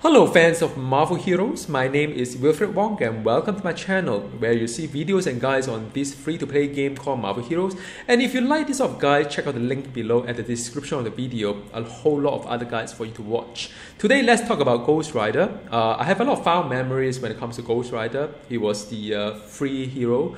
Hello fans of Marvel Heroes, my name is Wilfred Wong and welcome to my channel where you see videos and guides on this free-to-play game called Marvel Heroes. And if you like this sort of guide, check out the link below at the description of the video, a whole lot of other guides for you to watch. Today let's talk about Ghost Rider. I have a lot of fond memories when it comes to Ghost Rider. He was the free hero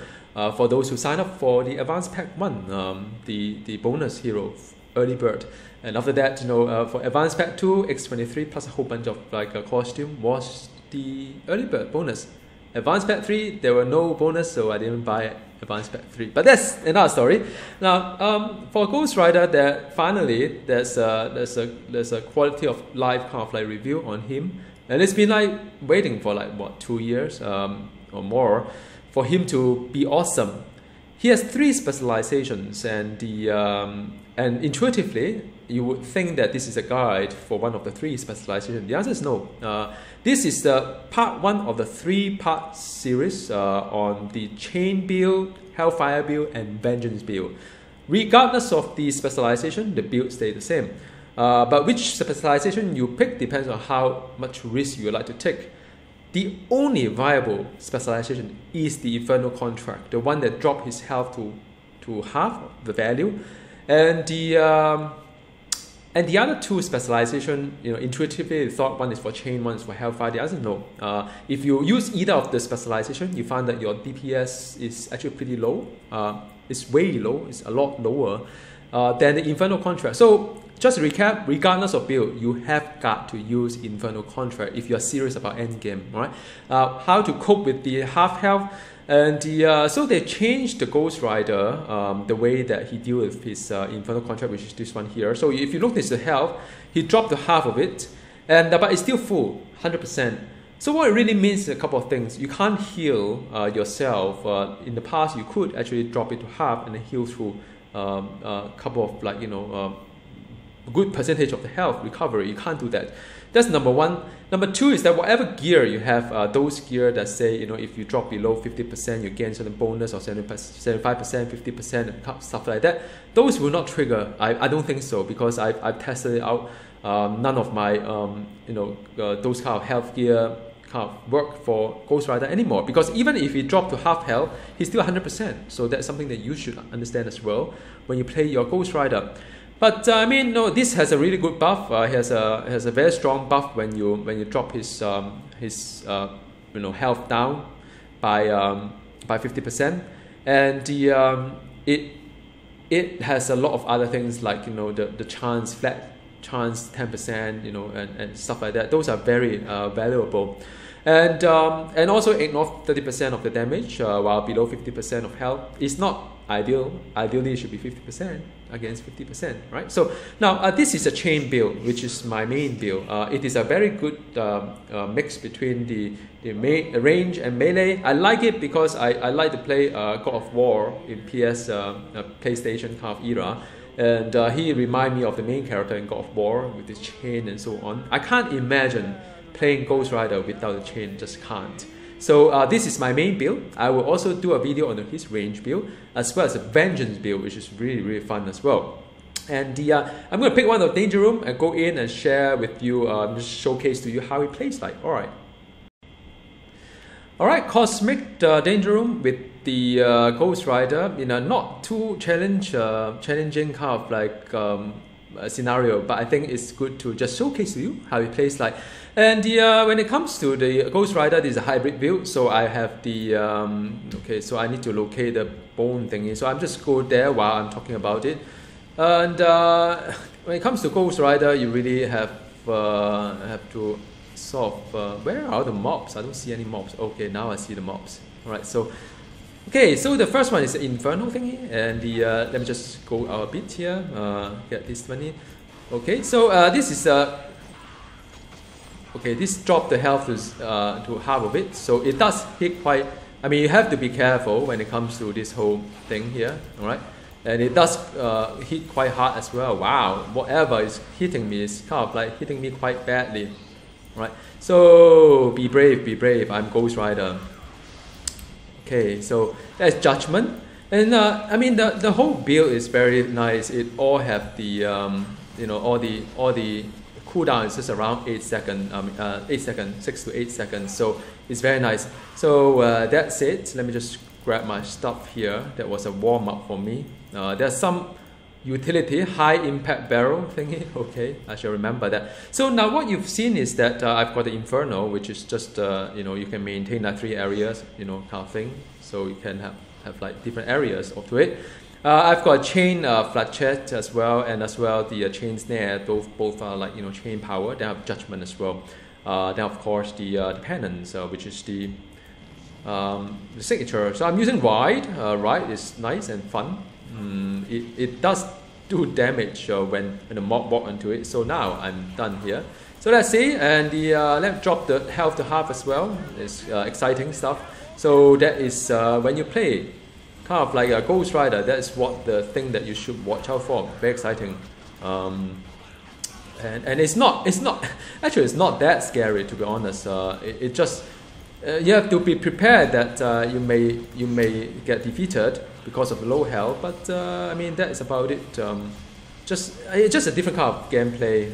for those who sign up for the Advanced Pack 1, the bonus hero, early bird. And after that, for Advanced Pack 2, X23 plus a whole bunch of a costume was the early bird bonus. Advanced Pack 3, there were no bonus, so I didn't buy Advanced Pack 3. But that's another story. Now, for Ghost Rider, there's a quality of life kind of review on him, and it's been waiting for 2 years or more for him to be awesome. He has 3 specializations, and and intuitively, you would think that this is a guide for one of the 3 specializations. The answer is no. This is the part 1 of the 3-part series on the Chain build, Hellfire build, and Vengeance build. Regardless of the specialization, the build stays the same. But which specialization you pick depends on how much risk you would like to take. The only viable specialization is the Infernal Contract, the one that dropped his health to half the value. And the other 2 specializations, intuitively the thought one is for Chain, one is for Hellfire. The answer is no. If you use either of the specialization, you find that your DPS is actually pretty low. It's way low. It's a lot lower than the Infernal Contract. So just to recap, regardless of build, you have got to use Infernal Contract if you are serious about Endgame. Right? How to cope with the half health. And so they changed the Ghost Rider, the way that he deals with his Infernal Contract, which is this one here. So if you look at the health, he dropped to half of it, and but it's still full, 100%. So what it really means is a couple of things. You can't heal yourself. In the past, you could actually drop it to half and then heal through a couple of a good percentage of the health recovery. You can't do that. That's number 1. Number 2 is that whatever gear you have, those gear that say, if you drop below 50%, you gain certain bonus or 75%, 50%, stuff like that. Those will not trigger. I don't think so, because I've tested it out. None of my, those kind of health gear kind of work for Ghost Rider anymore. Because even if he dropped to half health, he's still 100%. So that's something that you should understand as well when you play your Ghost Rider. But no, this has a really good buff. Has a very strong buff when you drop his health down by 50%, and it has a lot of other things like the chance, flat chance 10%, and stuff like that. Those are very valuable. And also ignore 30% of the damage while below 50% of health. It's not ideal. Ideally, it should be 50% against 50%, right? So now this is a Chain build, which is my main build. It is a very good mix between the range and melee. I like it because I like to play God of War in PlayStation kind of era. And he reminds me of the main character in God of War with his chain and so on. I can't imagine playing Ghost Rider without a chain, just can't. So this is my main build. I will also do a video on his range build as well as a Vengeance build, which is really, really fun as well. And I'm going to pick one of the Danger Room and go in and share with you, just showcase to you how he plays like. Alright, Cosmic Danger Room with the Ghost Rider in a not too challenging kind of scenario, but I think it's good to just showcase to you how he plays like. And when it comes to the Ghost Rider, this is a hybrid build, so I have the okay, so I need to locate the bone thingy, so I'm just go there while I'm talking about it. And when it comes to Ghost Rider, you really have to solve where are the mobs? I don't see any mobs. Okay, now I see the mobs. Alright, so okay, so the first one is the Infernal thingy, and let me just go out a bit here, get this money. Okay, so this is okay, this dropped the health to half of it, so it does hit quite. You have to be careful when it comes to this whole thing here, alright? And it does hit quite hard as well. Wow, whatever is hitting me is kind of hitting me quite badly, right? So be brave. I'm Ghost Rider. Okay, so that's Judgment, and the whole build is very nice. It all have the all the cooldown is just around 8 seconds, 8 seconds, 6 to 8 seconds. So it's very nice. So that's it. Let me just grab my stuff here. That was a warm up for me. There's some utility, high impact barrel thingy. Okay, I shall remember that. So now what you've seen is that I've got the Inferno, which is just you know, you can maintain 3 areas, you know, kind of thing. So you can have like different areas to it. I've got chain flechette as well, and as well the chain snare. Both are like, you know, chain power. They have judgment as well. Then of course the penance, which is the signature. So I'm using ride. Ride is nice and fun. It does do damage when the mob walk into it. So now I'm done here. So let's see, and let's drop the health to half as well. It's exciting stuff. So that is when you play kind of like a Ghost Rider, that's what the thing that you should watch out for. Very exciting. And it's not actually it's not that scary, to be honest. It just you have to be prepared that you may get defeated because of low health, but I mean, that is about it. It's just a different kind of gameplay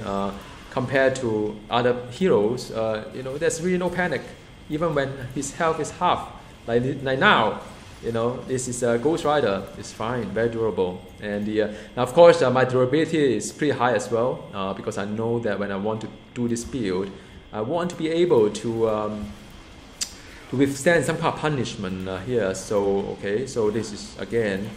compared to other heroes. You know, there's really no panic, even when his health is half. Like now, you know, this is a Ghost Rider. It's fine, very durable. And now, of course, my durability is pretty high as well, because I know that when I want to do this build, I want to be able to withstand some kind of punishment here. So okay, so this is again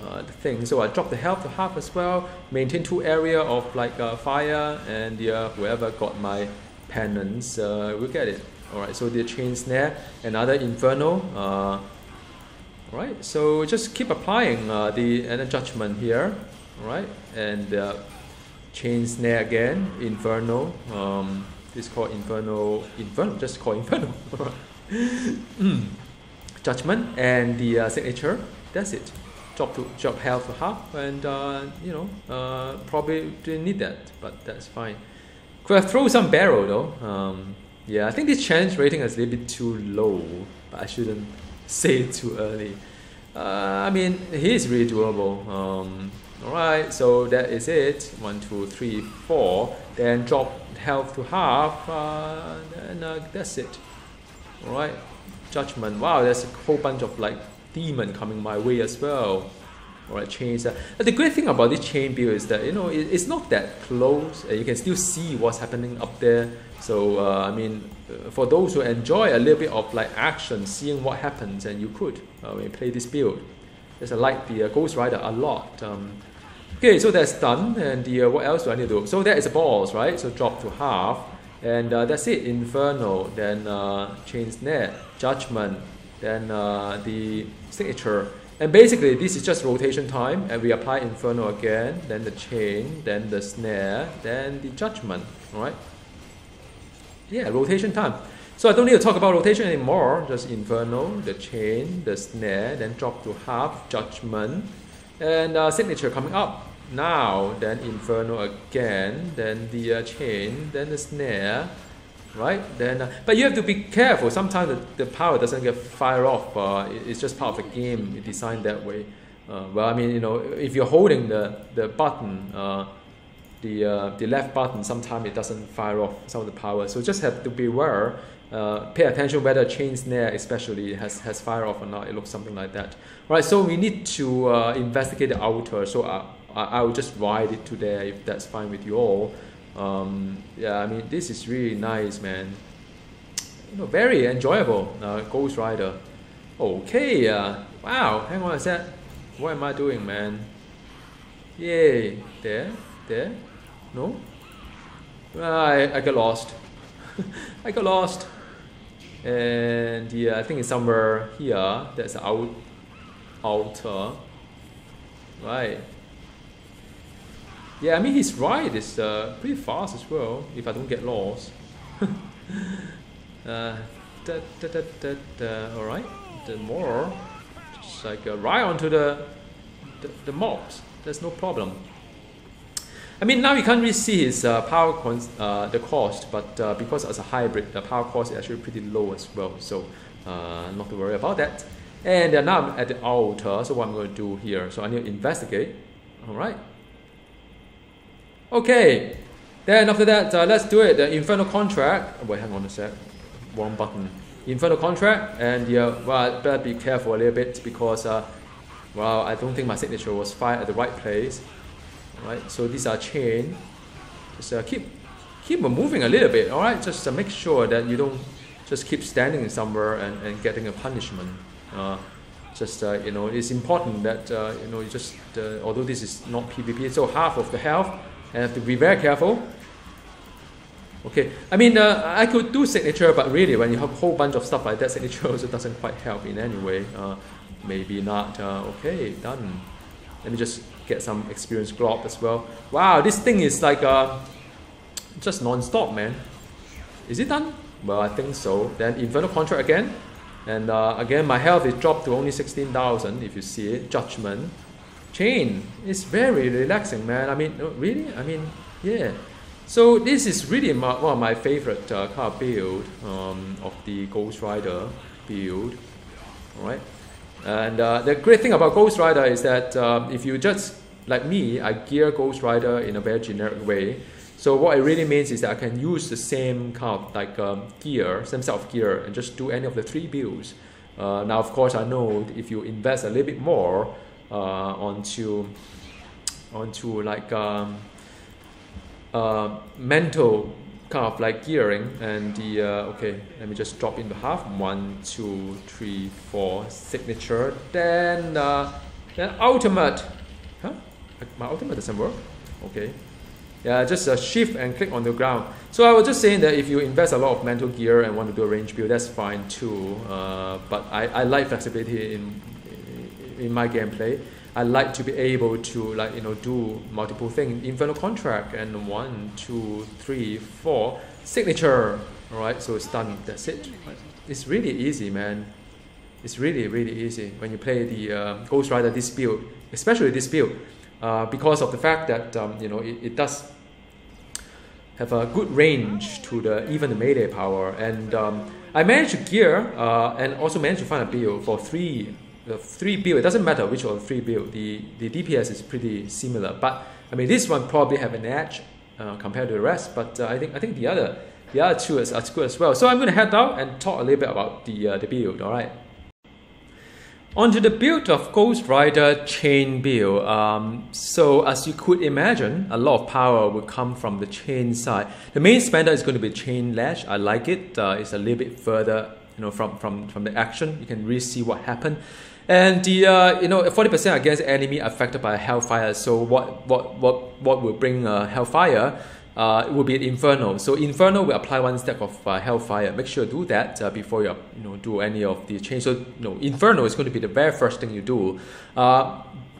the thing. So I drop the health to half as well, maintain 2 area of like fire, and whoever got my penance will get it. Alright, so the chain snare, another Inferno. Alright, so just keep applying the judgment here. Alright, and chain snare again, Inferno. This is called Inferno, just call Inferno. Judgment and the signature. That's it. Drop health to half, and you know, probably didn't need that, but that's fine. Could have thrown some barrel though. Yeah, I think this challenge rating is a little bit too low, but I shouldn't say it too early. I mean, he is really doable. Alright, so that is it. 1, 2, 3, 4. Then drop health to half, and that's it. Alright, judgment. Wow, there's a whole bunch of like demon coming my way as well. Alright, chains. The great thing about this chain build is that, you know, it's not that close. You can still see what's happening up there. So I mean, for those who enjoy a little bit of like action, seeing what happens, and you could when you play this build. Because I like the Ghost Rider a lot. Okay, so that's done. And what else do I need to do? So that is a boss, right? So drop to half. And that's it. Inferno, then chain snare, judgment, then the signature. And basically this is just rotation time, and we apply Inferno again, then the chain, then the snare, then the judgment. Alright? Yeah, rotation time. So I don't need to talk about rotation anymore. Just Inferno, the chain, the snare, then drop to half, judgment, and signature coming up. Now, then Inferno again, then the chain, then the snare, right? Then, but you have to be careful. Sometimes the power doesn't get fired off. It's just part of the game. It's designed that way. Well, I mean, you know, if you're holding the button, the left button, sometimes it doesn't fire off some of the power. So just have to be aware. Pay attention whether chain snare especially has fire off or not. It looks something like that. Right. So we need to investigate the outer. So I will just ride it to there if that's fine with you all. Yeah, I mean, this is really nice, man. You know, very enjoyable. Ghost Rider. Okay. Wow. Hang on a sec. What am I doing, man? Yay. There. No. I got lost. I got lost. And yeah, I think it's somewhere here. That's the outer. Right. Yeah, I mean, his ride is pretty fast as well, if I don't get lost. Alright, then more. Just like ride onto the mobs. There's no problem. I mean, now you can't really see his power the cost, but because as a hybrid, the power cost is actually pretty low as well. So not to worry about that. And now I'm at the altar. So what I'm going to do here? So I need to investigate. All right. Okay, Then after that, let's do it. The Infernal Contract. Wait, hang on a sec. Wrong button. Infernal Contract, and well, I better be careful a little bit because well, I don't think my signature was fired at the right place. Alright, so these are chain. Just keep moving a little bit. Alright, just make sure that you don't just keep standing somewhere and getting a punishment. You know, it's important that you know, you just although this is not PvP, so half of the health, and have to be very careful. Okay, I mean, I could do signature, but really when you have a whole bunch of stuff like that, signature also doesn't quite help in any way. Maybe not. Okay, done. Let me just get some experience glob as well. Wow, this thing is like just non-stop, man. Is it done? Well, I think so. Then Infernal Contract again. And again, my health is dropped to only 16,000, if you see it. Judgment. Chain. It's very relaxing, man. I mean, really? I mean, yeah. So this is really one of my favorite kind of build of the Ghost Rider build. Alright. And the great thing about Ghost Rider is that if you just, like me, I gear Ghost Rider in a very generic way. So what it really means is that I can use the same kind of like gear, same set of gear, and just do any of the 3 builds. Now, of course, I know if you invest a little bit more onto like mental kind of like gearing, and the okay, let me just drop into half. 1, 2, 3, 4 signature. Then ultimate. Huh? My ultimate doesn't work. Okay. Yeah, just shift and click on the ground. So I was just saying that if you invest a lot of mental gear and want to do a range build, that's fine too. But I like flexibility in my gameplay. I like to be able to, like, you know, do multiple things. Infernal Contract, and 1, 2, 3, 4 signature. All right, so it's done. That's it. It's really easy, man. It's really, really easy when you play the Ghost Rider this build, especially this build. Because of the fact that you know, it does have a good range to even the melee power, and I managed to gear and also managed to find a build for 3 build. It doesn't matter which of the 3 build. The DPS is pretty similar, but I mean this one probably have an edge compared to the rest. But I think the other 2 are good as well. So I'm going to head out and talk a little bit about the build. All right. Onto the build of Ghost Rider chain build. So as you could imagine, a lot of power will come from the chain side. The main spender is going to be chain lash. I like it. It's a little bit further, you know, from the action. You can really see what happened. And the you know, 40% against enemy affected by Hellfire. So what will bring Hellfire? It will be Inferno. So Inferno will apply 1 stack of Hellfire. Make sure to do that before you do any of the change. So Inferno is going to be the very first thing you do.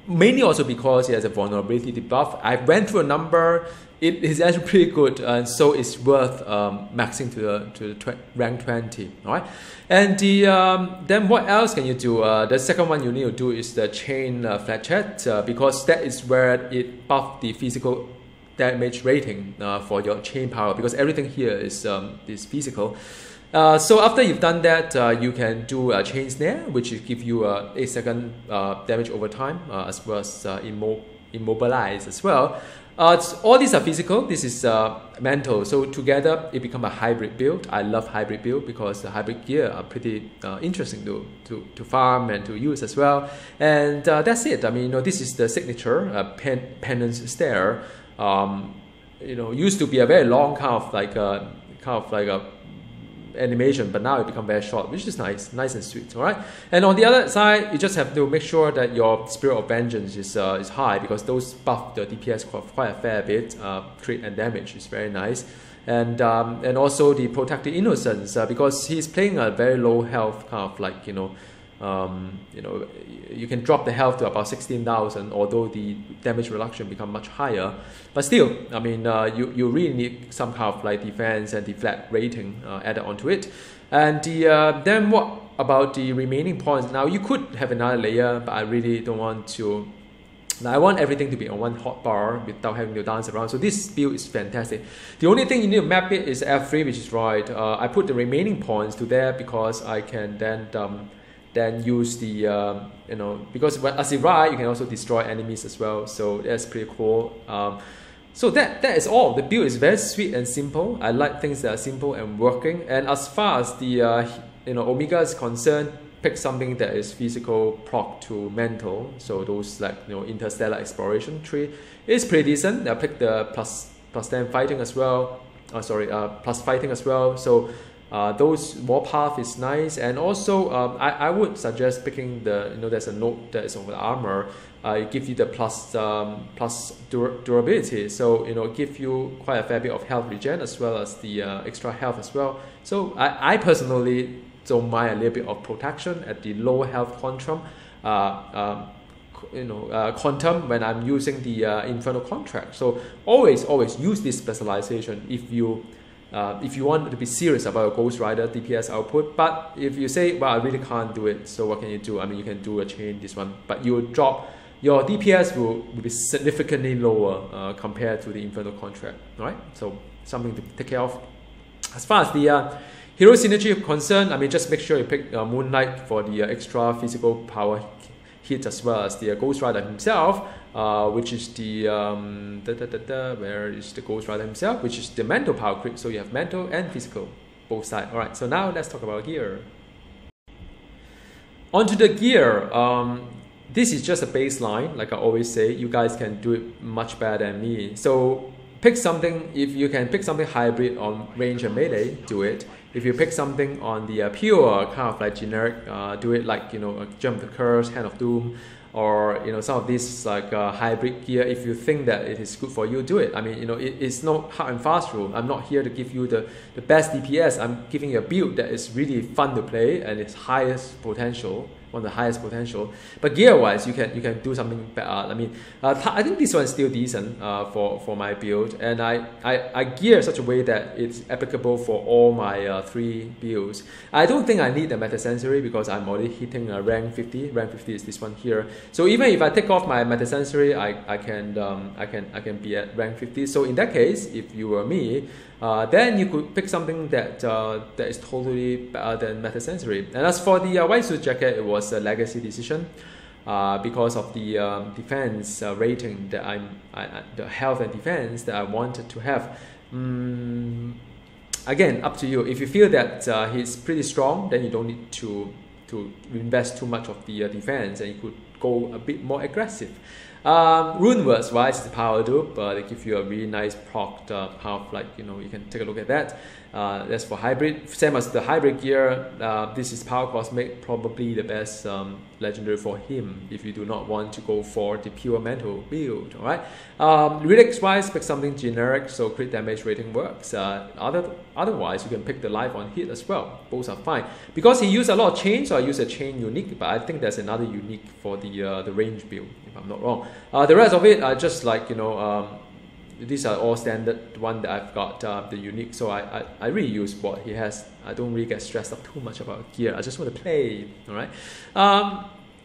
Mainly also because it has a vulnerability debuff. I went through a number. It is actually pretty good, and so it's worth maxing to the rank 20. All right. And then what else can you do? The second one you need to do is the chain fletchet, because that is where it buffs the physical damage rating for your chain power, because everything here is physical. So after you've done that, you can do a chain snare, which will give you 8-second damage over time, as well as immobilize as well. All these are physical. This is mental. So together it becomes a hybrid build. I love hybrid build because the hybrid gear are pretty interesting to farm and to use as well. And that's it. I mean, this is the signature penance stare. Used to be a very long kind of like a animation, but now it becomes very short, which is nice and sweet. All right. And on the other side, you just have to make sure that your Spirit of Vengeance is high, because those buff the DPS quite a fair bit. Crit and damage is very nice, and also the Protected Innocence, because he's playing a very low health kind of like you can drop the health to about 16,000, although the damage reduction become much higher. But still, I mean, you really need some kind of like defense and deflect rating added onto it. And then what about the remaining points? Now you could have another layer, but I really don't want to. Now I want everything to be on one hotbar without having to dance around. So this build is fantastic. The only thing you need to map it is F3, which is right. I put the remaining points to there because I can then use the because as you ride, you can also destroy enemies as well. So that's pretty cool. So that is all. The build is very sweet and simple. I like things that are simple and working. And as far as the Omega is concerned, pick something that is physical proc to mental. So those like interstellar exploration tree is pretty decent. I picked the plus 10 fighting as well. Plus fighting as well. So those warpath is nice, and also I would suggest picking the there's a note that is over the armor. It gives you the plus durability, so give you quite a fair bit of health regen as well as the extra health as well. So I personally don't mind a little bit of protection at the lower health quantum. Quantum when I'm using the Infernal Contract. So always use this specialization if you want to be serious about your Ghost Rider DPS output. But if you say, well, I really can't do it, so what can you do? I mean, you can do a chain this one, but your DPS will be significantly lower compared to the Infernal Contract. All right, so something to take care of. As far as the hero synergy is concerned, I mean, just make sure you pick Moonlight for the extra physical power hit, as well as the Ghost Rider himself, which is the where is the Ghost Rider himself, which is the mental power crit. So you have mental and physical, both sides. All right, so now let's talk about gear. Onto the gear. This is just a baseline, like I always say. You guys can do it much better than me. So pick something. If you can pick something hybrid on range and melee, do it. If you pick something on the pure kind of like generic, do it like Jump the Curse, Hand of Doom, or some of these like hybrid gear. If you think that it is good for you, do it. I mean, it's no hard and fast rule. I'm not here to give you the best DPS. I'm giving you a build that is really fun to play and its highest potential. One of the highest potential, but gear-wise, you can do something better. I mean, I think this one is still decent for my build, and I gear such a way that it's applicable for all my 3 builds. I don't think I need the Meta Sensory because I'm already hitting rank 50. Rank 50 is this one here. So even if I take off my Meta Sensory, I can be at rank 50. So in that case, if you were me, then you could pick something that is totally better than Meta Sensory. And as for the White Suit Jacket, it was a legacy decision because of the defense rating that the health and defense that I wanted to have. Again, up to you. If you feel that he's pretty strong, then you don't need to invest too much of the defense, and you could go a bit more aggressive. Rune words wise, it's a power dupe, they give you a really nice proc half, like you can take a look at that. That's for hybrid. Same as the hybrid gear, this is power cosmic, probably the best legendary for him if you do not want to go for the pure mental build. Alright. Relics wise, pick something generic so crit damage rating works. Otherwise you can pick the life on hit as well. Both are fine. Because he used a lot of chains, so I use a chain unique, but I think there's another unique for the range build, if I'm not wrong. The rest of it are just like these are all standard one that I've got the unique, so I really use what he has. I don't really get stressed up too much about gear. I just want to play. All right.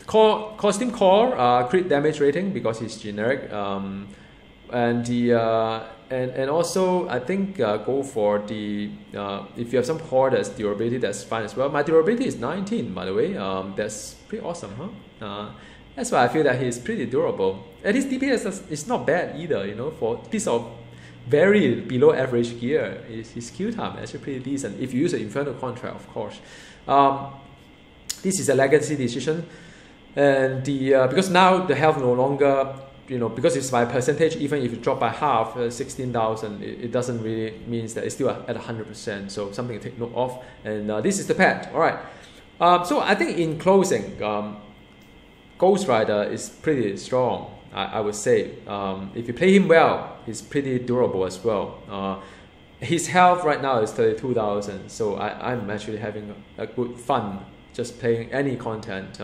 Costume core crit damage rating because he's generic, and the and also I think go for the if you have some core that's durability, that's fine as well. My durability is 19, by the way. That's pretty awesome, huh? That's why I feel that he's pretty durable. And his DPS is not bad either, for a piece of very below average gear. His kill time is actually pretty decent if you use an Infernal Contract, of course. This is a legacy decision, and because now the health no longer, because it's by percentage, even if you drop by half, 16,000, it doesn't really means that it's still at 100%. So something to take note of. And this is the pet. All right. So I think in closing, Ghost Rider is pretty strong, I would say. If you play him well, he's pretty durable as well. His health right now is 32,000, so I'm actually having a good fun just playing any content.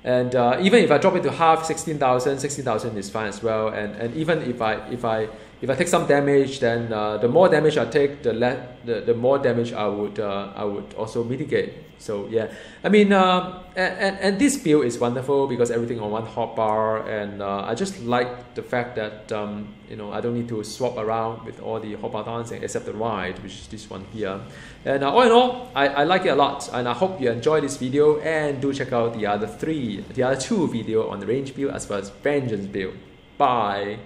And even if I drop it to half, 16,000 is fine as well. And even if I take some damage, then the more damage I take, the more damage I would also mitigate. So yeah, I mean, and this build is wonderful because everything on one hotbar, and I just like the fact that I don't need to swap around with all the hotbar dancing except the ride, which is this one here. And all in all, I like it a lot, and I hope you enjoy this video, and do check out the other two video on the range build as well as vengeance build. Bye.